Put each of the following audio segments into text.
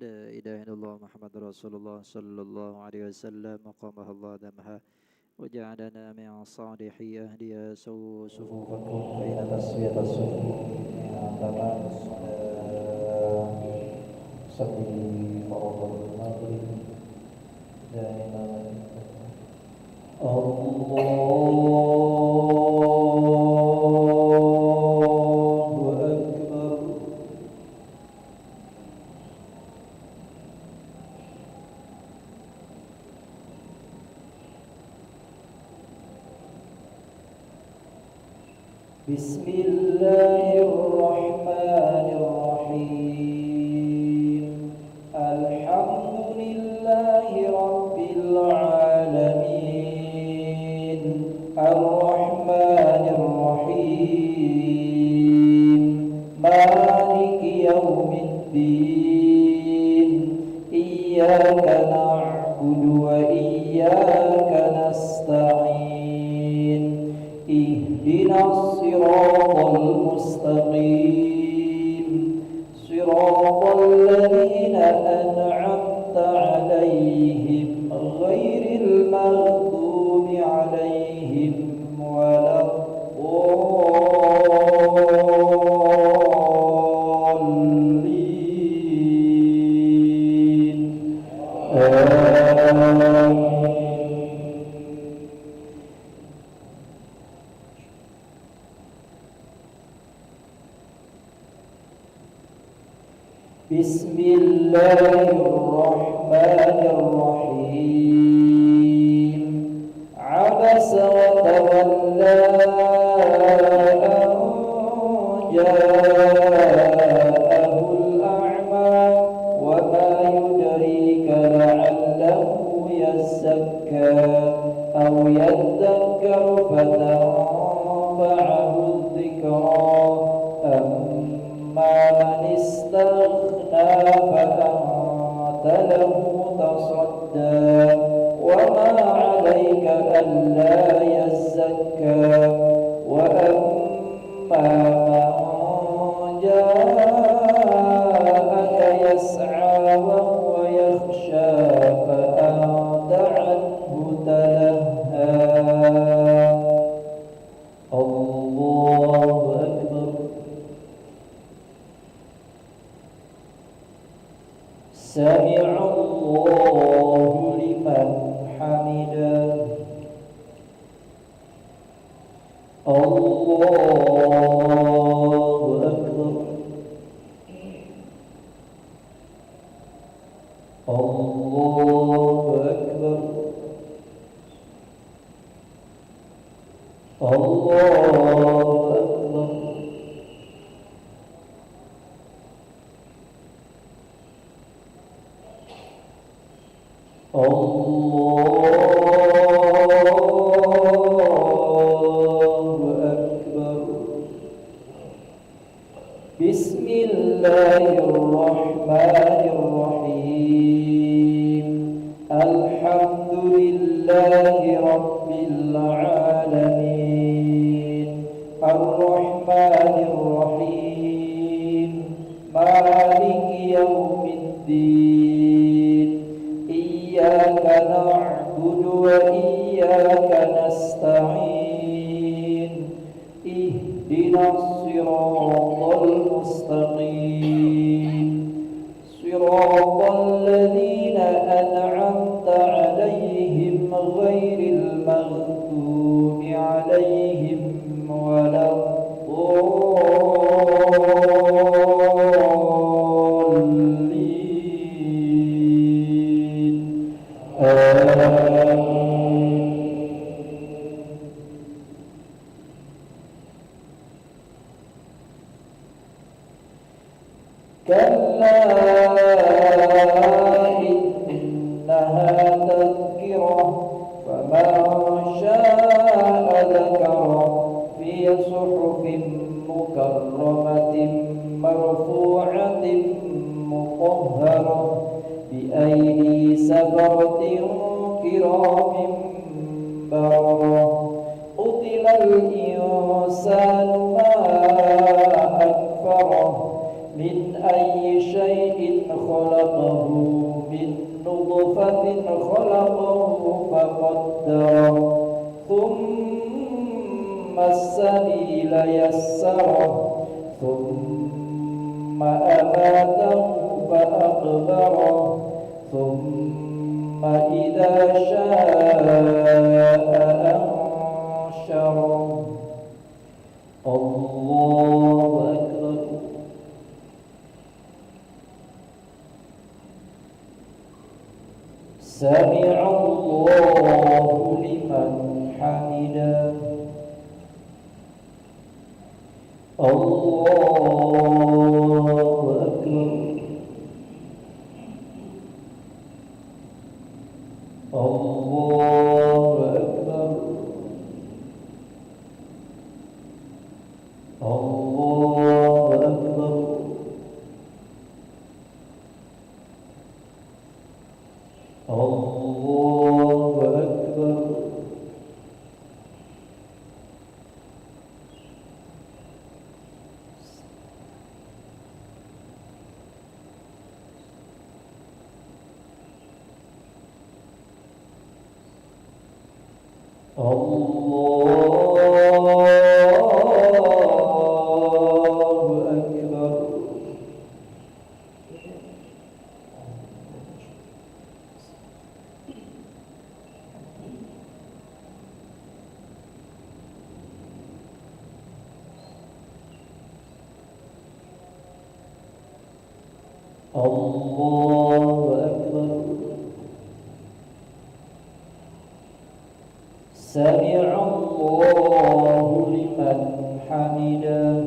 لا إله إلا الله محمد رسول الله صلى الله عليه وسلم مقامها الله دمها وجعلنا من صالحي أهلها سووا صفوفكم فإن تسوية الصفوف من تمام الصلاة صلي فرض المغرب دائما الله أكبر. بسم الله الرحمن الرحيم الحمد لله رب العالمين الرحمن الرحيم مالك يوم الدين إياك نعبد وإياك نستعين اهدنا الصراط المستقيم صراط الذين أنعمت عليهم غير المغضوب عليهم ولا الضالين آمين. بسم الله الرحمن الرحيم عبس وتولى أن جاءه الأعمى وما يدريك لعله يزكى أو يذكر فتنفعه الذكرى أما من استغنى فأنت له تصدى وما عليك ألا يزكى وأما من جاءك يسعى وهو يخشى فأنت عنه تلهى. الله أكبر. سمع الله لمن حمده. الله أكبر. الله أكبر. الله أكبر. الله أكبر. بسم الله الرحمن الرحيم الحمد لله رب العالمين الرحمن الرحيم مالك يوم الدين إياك نعبد وإياك نستعين اهدنا الصراط المستقيم صراط الذين أنعمت عليهم غير المغضوب عليهم ولا الضالين آمين. كلا إنها تذكرة فمن شاء ذكره في صحف مكرمة مرفوعة مطهرة بأيدي سفرة كرام بررة قتل الإنسان ما أكفره من أي شيء خلقه من نطفة خلقه فقدره ثم السبيل يسره ثم أماته فأقبره ثم إذا شاء أنشره. الله أكبر. سمع الله لمن حمده. الله أكبر. الله أكبر. الله أكبر. الله أكبر. الله أكبر. سمع الله لمن حمده.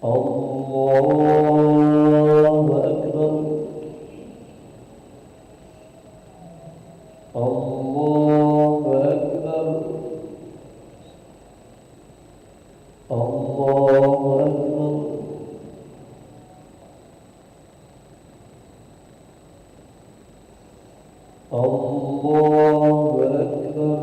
الله أكبر. الله أكبر. الله أكبر. الله أكبر.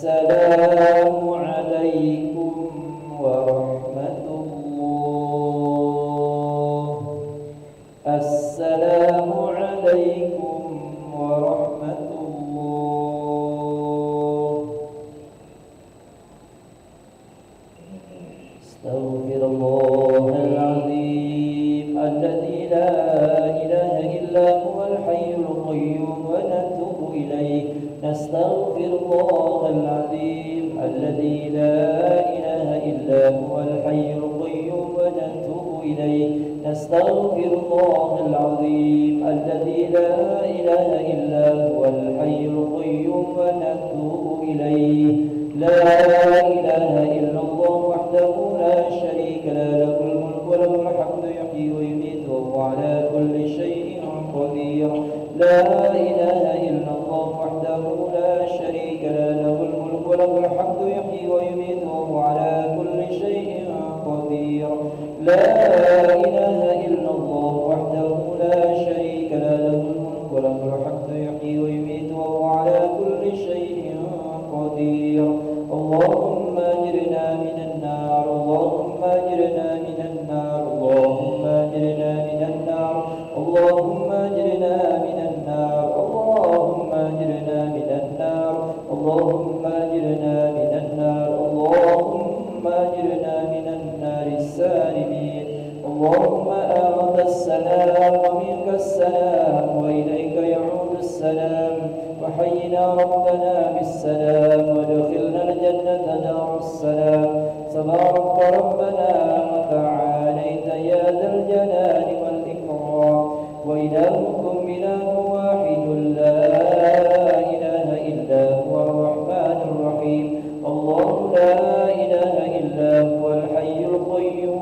السلام عليكم ورحمة الله. السلام عليكم ورحمة الله. استغفر الله العظيم الذي لا إله إلا هو الحي القيوم ونتوب إليه. نستغفر الله العظيم الذي لا إله إلا هو الحي القيوم ونتوب إليه. نستغفر الله العظيم الذي لا إله إلا هو الحي القيوم ونتوب إليه. لا إله إلا الله وحده لا شريك له، له الملك وله الحمد يحيي ويميت وهو على كل شيء قدير. لا إله إلا الله وحده لا شريك له، له الملك وله الحمد يحيي ويميت وهو على كل شيء قدير. لا إله إلا الله وحده لا شريك له، له الملك وله الحمد يحيي ويميت وهو على كل شيء قدير. اللهم أجرنا من النار. اللهم أجرنا من النار. اللهم أجرنا من النار. اللهم أجرنا من النار. اللهم أجرنا من النار. اللهم أجرنا من النار. اللهم أجرنا من النار السالمين. اللهم أنت السلام ومنك السلام وإليك يعود السلام. وحينا ربنا بالسلام وادخلنا الجنة دار السلام. تبارك ربنا وتعاليت يا ذا الجلال والإكرام. وإلهكم إله واحد لا إله إلا هو الرحمن الرحيم. الله لا إله إلا هو الحي القيوم